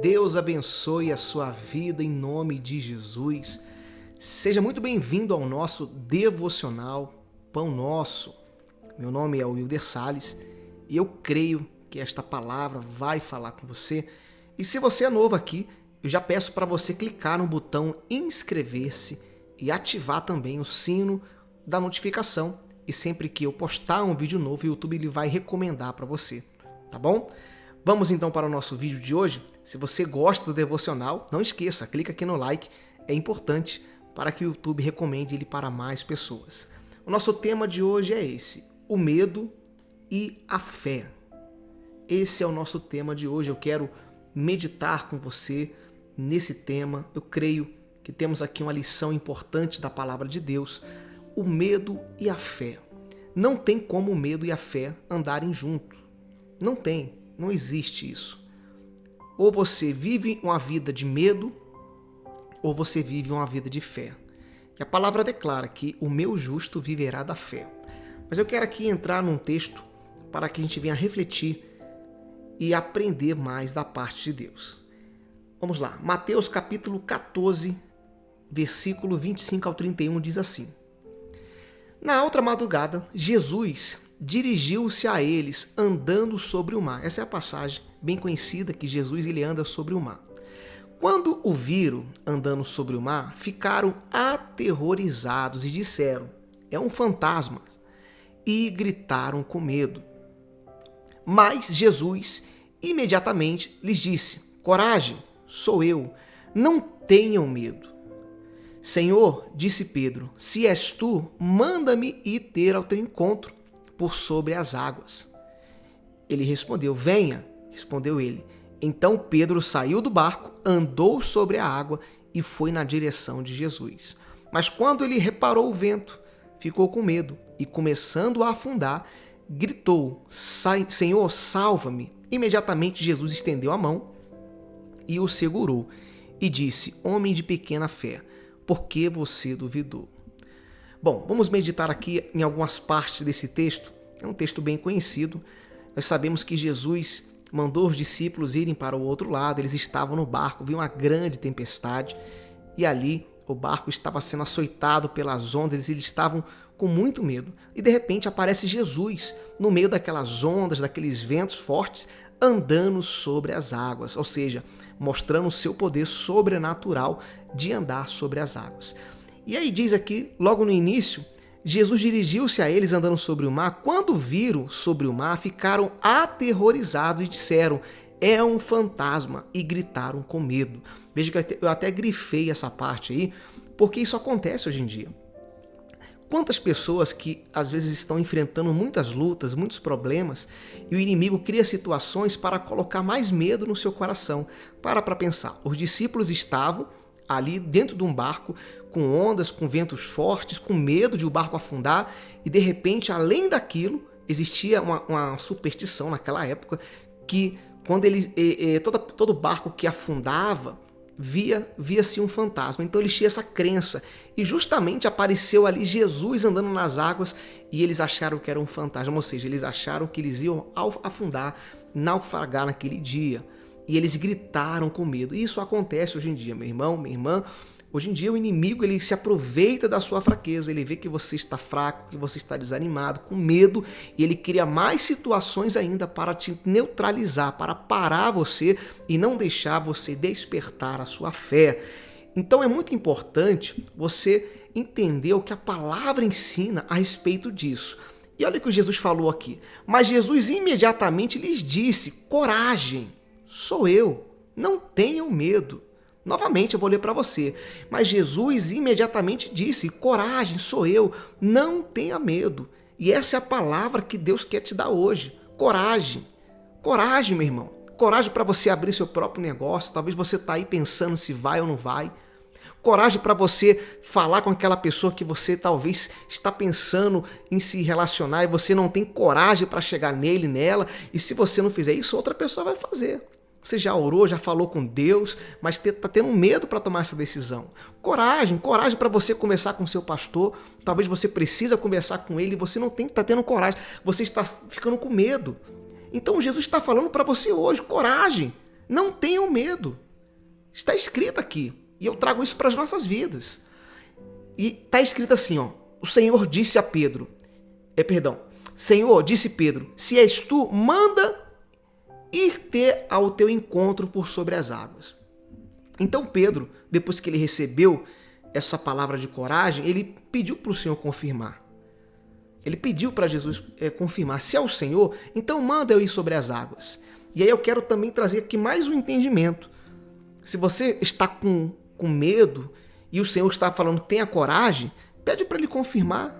Deus abençoe a sua vida em nome de Jesus. Seja muito bem-vindo ao nosso devocional Pão Nosso. Meu nome é Wilder Salles e eu creio que esta palavra vai falar com você. E se você é novo aqui, eu já peço para você clicar no botão inscrever-se e ativar também o sino da notificação. E sempre que eu postar um vídeo novo, o YouTube ele vai recomendar para você, tá bom? Vamos então para o nosso vídeo de hoje. Se você gosta do devocional, não esqueça, clica aqui no like, é importante para que o YouTube recomende ele para mais pessoas. O nosso tema de hoje é esse, o medo e a fé. Esse é o nosso tema de hoje, eu quero meditar com você nesse tema. Eu creio que temos aqui uma lição importante da palavra de Deus, o medo e a fé. Não tem como o medo e a fé andarem juntos. Não tem, não existe isso. Ou você vive uma vida de medo, ou você vive uma vida de fé. E a palavra declara que o meu justo viverá da fé. Mas eu quero aqui entrar num texto para que a gente venha refletir e aprender mais da parte de Deus. Vamos lá, Mateus capítulo 14, versículo 25 ao 31 diz assim: Na outra madrugada, Jesus dirigiu-se a eles andando sobre o mar. Essa é a passagem bem conhecida que Jesus ele anda sobre o mar. Quando o viram andando sobre o mar, ficaram aterrorizados e disseram: é um fantasma, e gritaram com medo. Mas Jesus imediatamente lhes disse: coragem, sou eu, não tenham medo. Senhor, disse Pedro, se és tu, manda-me ir ter ao teu encontro por sobre as águas. Ele respondeu: venha, respondeu ele. Então Pedro saiu do barco, andou sobre a água e foi na direção de Jesus. Mas quando ele reparou o vento, ficou com medo e, começando a afundar, gritou: Senhor, salva-me. Imediatamente Jesus estendeu a mão e o segurou e disse: homem de pequena fé, por que você duvidou? Bom, vamos meditar aqui em algumas partes desse texto. É um texto bem conhecido. Nós sabemos que Jesus mandou os discípulos irem para o outro lado. Eles estavam no barco, viu uma grande tempestade e ali o barco estava sendo açoitado pelas ondas. Eles estavam com muito medo. E de repente aparece Jesus no meio daquelas ondas, daqueles ventos fortes, andando sobre as águas, ou seja, mostrando o seu poder sobrenatural de andar sobre as águas. E aí diz aqui, logo no início, Jesus dirigiu-se a eles andando sobre o mar. Quando viram sobre o mar, ficaram aterrorizados e disseram: é um fantasma, e gritaram com medo. Veja que eu até grifei essa parte aí, porque isso acontece hoje em dia. Quantas pessoas que às vezes estão enfrentando muitas lutas, muitos problemas, e o inimigo cria situações para colocar mais medo no seu coração. Para pensar, os discípulos estavam ali dentro de um barco, com ondas, com ventos fortes, com medo de o barco afundar, e de repente, além daquilo, existia uma superstição naquela época, que quando todo barco que afundava, via-se um fantasma. Então eles tinham essa crença, e justamente apareceu ali Jesus andando nas águas, e eles acharam que era um fantasma, ou seja, eles acharam que eles iam afundar, naufragar naquele dia. E eles gritaram com medo. Isso acontece hoje em dia, meu irmão, minha irmã. Hoje em dia o inimigo ele se aproveita da sua fraqueza, ele vê que você está fraco, que você está desanimado, com medo, e ele cria mais situações ainda para te neutralizar, para parar você e não deixar você despertar a sua fé. Então é muito importante você entender o que a palavra ensina a respeito disso. E olha o que Jesus falou aqui. Mas Jesus imediatamente lhes disse: coragem, sou eu, não tenham medo. Novamente eu vou ler para você. Mas Jesus imediatamente disse: coragem, sou eu, não tenha medo. E essa é a palavra que Deus quer te dar hoje. Coragem. Coragem, meu irmão. Coragem para você abrir seu próprio negócio. Talvez você está aí pensando se vai ou não vai. Coragem para você falar com aquela pessoa que você talvez está pensando em se relacionar e você não tem coragem para chegar nele, nela. E se você não fizer isso, outra pessoa vai fazer. Você já orou, já falou com Deus, mas está tendo medo para tomar essa decisão. Coragem para você conversar com seu pastor. Talvez você precisa conversar com ele e você não está tendo coragem. Você está ficando com medo. Então Jesus está falando para você hoje, coragem. Não tenham medo. Está escrito aqui. E eu trago isso para as nossas vidas. E está escrito assim, ó. O Senhor disse a Pedro. Senhor, disse Pedro, se és tu, manda ir ter ao teu encontro por sobre as águas. Então Pedro, depois que ele recebeu essa palavra de coragem, ele pediu para o Senhor confirmar. Ele pediu para Jesus confirmar. Se é o Senhor, então manda eu ir sobre as águas. E aí eu quero também trazer aqui mais um entendimento. Se você está com medo e o Senhor está falando tenha coragem, pede para ele confirmar.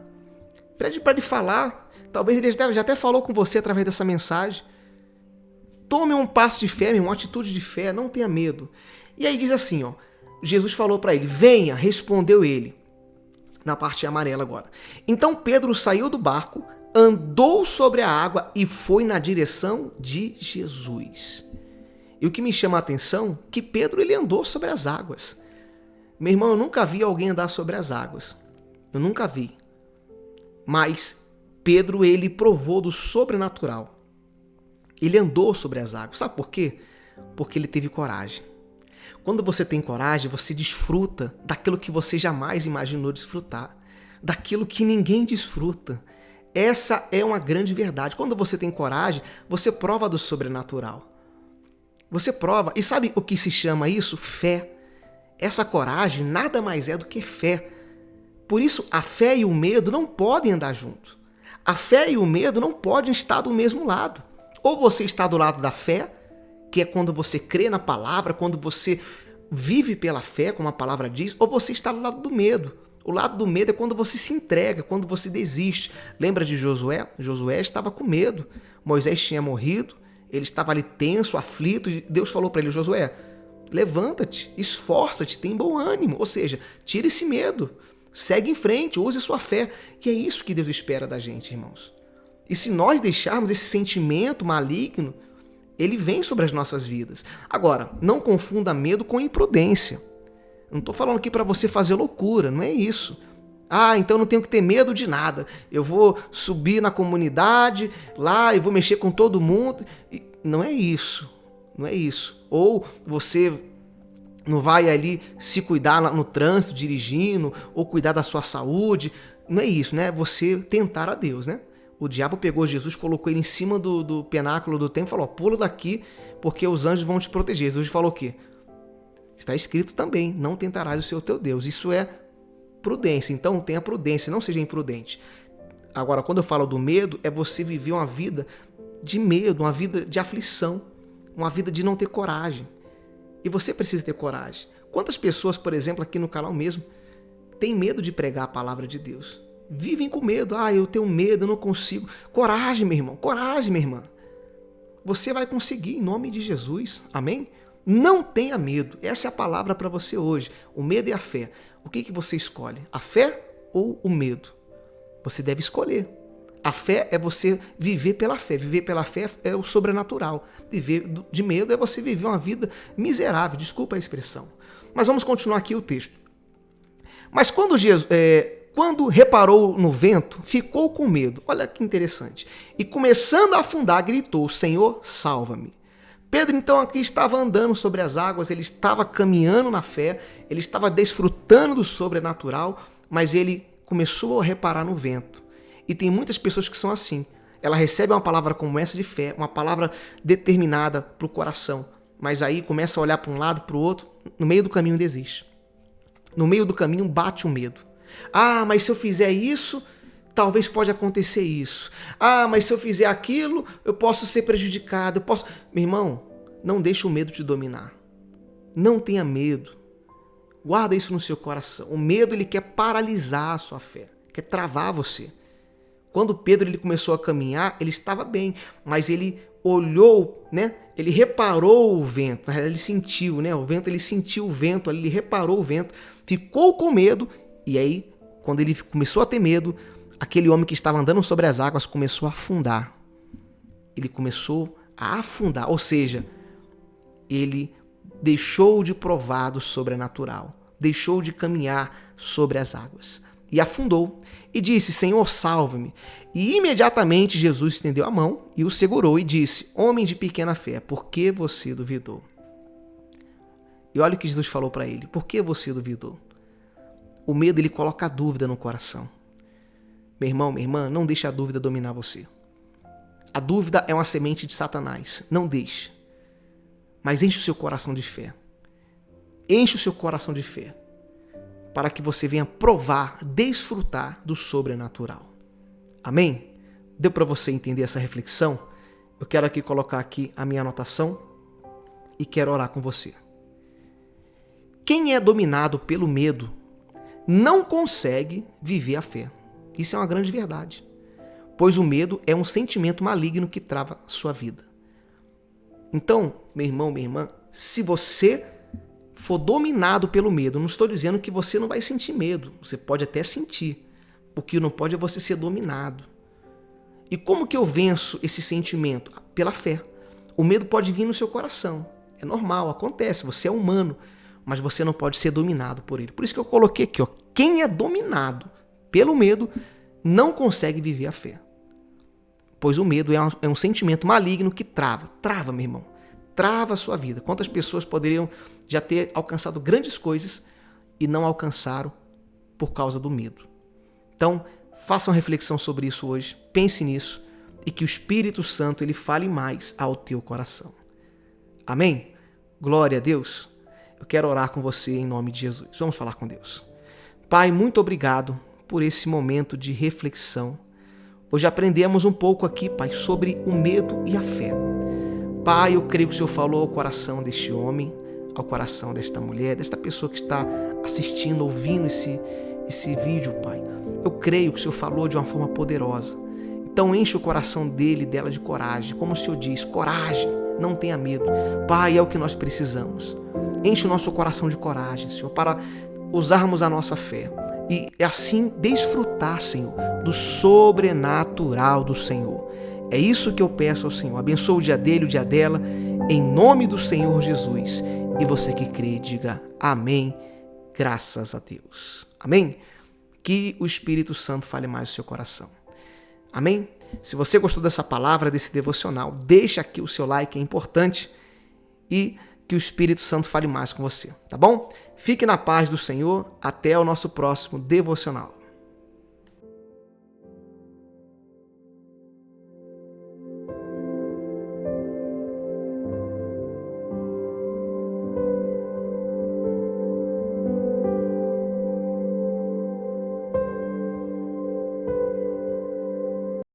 Pede para ele falar. Talvez ele já até falou com você através dessa mensagem. Tome um passo de fé, uma atitude de fé, não tenha medo. E aí diz assim, ó, Jesus falou para ele, venha, respondeu ele. Na parte amarela agora. Então Pedro saiu do barco, andou sobre a água e foi na direção de Jesus. E o que me chama a atenção é que Pedro ele andou sobre as águas. Meu irmão, eu nunca vi alguém andar sobre as águas. Eu nunca vi. Mas Pedro ele provou do sobrenatural. Ele andou sobre as águas. Sabe por quê? Porque ele teve coragem. Quando você tem coragem, você desfruta daquilo que você jamais imaginou desfrutar, daquilo que ninguém desfruta. Essa é uma grande verdade. Quando você tem coragem, você prova do sobrenatural. Você prova. E sabe o que se chama isso? Fé. Essa coragem nada mais é do que fé. Por isso, a fé e o medo não podem andar juntos. A fé e o medo não podem estar do mesmo lado. Ou você está do lado da fé, que é quando você crê na palavra, quando você vive pela fé, como a palavra diz, ou você está do lado do medo. O lado do medo é quando você se entrega, quando você desiste. Lembra de Josué? Josué estava com medo. Moisés tinha morrido, ele estava ali tenso, aflito, e Deus falou para ele, Josué, levanta-te, esforça-te, tem bom ânimo. Ou seja, tira esse medo, segue em frente, use sua fé. E é isso que Deus espera da gente, irmãos. E se nós deixarmos esse sentimento maligno, ele vem sobre as nossas vidas. Agora, não confunda medo com imprudência. Não estou falando aqui para você fazer loucura, não é isso. Ah, então não tenho que ter medo de nada. Eu vou subir na comunidade, lá, eu vou mexer com todo mundo. Não é isso, não é isso. Ou você não vai ali se cuidar no trânsito, dirigindo, ou cuidar da sua saúde. Não é isso, né? Você tentar a Deus, né? O diabo pegou Jesus, colocou ele em cima do pináculo do templo e falou, pula daqui, porque os anjos vão te proteger. Jesus falou o quê? Está escrito também, não tentarás o Senhor teu Deus. Isso é prudência, então tenha prudência, não seja imprudente. Agora, quando eu falo do medo, é você viver uma vida de medo, uma vida de aflição, uma vida de não ter coragem. E você precisa ter coragem. Quantas pessoas, por exemplo, aqui no canal mesmo, têm medo de pregar a palavra de Deus? Vivem com medo. Ah, eu tenho medo, eu não consigo. Coragem, meu irmão. Coragem, minha irmã. Você vai conseguir em nome de Jesus. Amém? Não tenha medo. Essa é a palavra para você hoje. O medo e a fé. O que você escolhe? A fé ou o medo? Você deve escolher. A fé é você viver pela fé. Viver pela fé é o sobrenatural. Viver de medo é você viver uma vida miserável. Desculpa a expressão. Mas vamos continuar aqui o texto. Mas quando reparou no vento, ficou com medo. Olha que interessante. E começando a afundar, gritou, Senhor, salva-me. Pedro, então, aqui estava andando sobre as águas, ele estava caminhando na fé, ele estava desfrutando do sobrenatural, mas ele começou a reparar no vento. E tem muitas pessoas que são assim. Ela recebe uma palavra como essa de fé, uma palavra determinada para o coração, mas aí começa a olhar para um lado, para o outro, no meio do caminho desiste. No meio do caminho bate o medo. Ah, mas se eu fizer isso, talvez pode acontecer isso. Ah, mas se eu fizer aquilo, eu posso ser prejudicado. Meu irmão, não deixe o medo te dominar. Não tenha medo. Guarda isso no seu coração. O medo, ele quer paralisar a sua fé, quer travar você. Quando Pedro ele começou a caminhar, ele estava bem, mas ele olhou, né? Ele reparou o vento. Na realidade, ele sentiu, né? O vento, ele sentiu o vento, ele reparou o vento, ficou com medo. E aí, quando ele começou a ter medo, aquele homem que estava andando sobre as águas começou a afundar. Ele começou a afundar, ou seja, ele deixou de provar do sobrenatural, deixou de caminhar sobre as águas e afundou. E disse, Senhor, salva-me. E imediatamente Jesus estendeu a mão e o segurou e disse, homem de pequena fé, por que você duvidou? E olha o que Jesus falou para ele. Por que você duvidou? O medo, ele coloca a dúvida no coração. Meu irmão, minha irmã, não deixe a dúvida dominar você. A dúvida é uma semente de Satanás. Não deixe. Mas enche o seu coração de fé. Enche o seu coração de fé. Para que você venha provar, desfrutar do sobrenatural. Amém? Deu para você entender essa reflexão? Eu quero aqui colocar aqui a minha anotação e quero orar com você. Quem é dominado pelo medo não consegue viver a fé. Isso é uma grande verdade. Pois o medo é um sentimento maligno que trava a sua vida. Então, meu irmão, minha irmã, se você for dominado pelo medo, não estou dizendo que você não vai sentir medo. Você pode até sentir. O que não pode é você ser dominado. E como que eu venço esse sentimento? Pela fé. O medo pode vir no seu coração. É normal, acontece, você é humano. Mas você não pode ser dominado por ele. Por isso que eu coloquei aqui, ó, quem é dominado pelo medo não consegue viver a fé. Pois o medo é um sentimento maligno que trava, meu irmão, trava a sua vida. Quantas pessoas poderiam já ter alcançado grandes coisas e não alcançaram por causa do medo? Então, faça uma reflexão sobre isso hoje, pense nisso e que o Espírito Santo ele fale mais ao teu coração. Amém? Glória a Deus. Eu quero orar com você em nome de Jesus. Vamos falar com Deus. Pai, muito obrigado por esse momento de reflexão. Hoje aprendemos um pouco aqui, Pai, sobre o medo e a fé. Pai, eu creio que o Senhor falou ao coração deste homem, ao coração desta mulher, desta pessoa que está assistindo, ouvindo esse vídeo, Pai. Eu creio que o Senhor falou de uma forma poderosa. Então enche o coração dele e dela de coragem. Como o Senhor diz, coragem, não tenha medo. Pai, é o que nós precisamos. Enche o nosso coração de coragem, Senhor, para usarmos a nossa fé e assim desfrutar, Senhor, do sobrenatural do Senhor. É isso que eu peço ao Senhor. Abençoa o dia dele, o dia dela, em nome do Senhor Jesus. E você que crê, diga amém, graças a Deus. Amém? Que o Espírito Santo fale mais no seu coração. Amém? Se você gostou dessa palavra, desse devocional, deixa aqui o seu like, é importante. E que o Espírito Santo fale mais com você, tá bom? Fique na paz do Senhor. Até o nosso próximo devocional.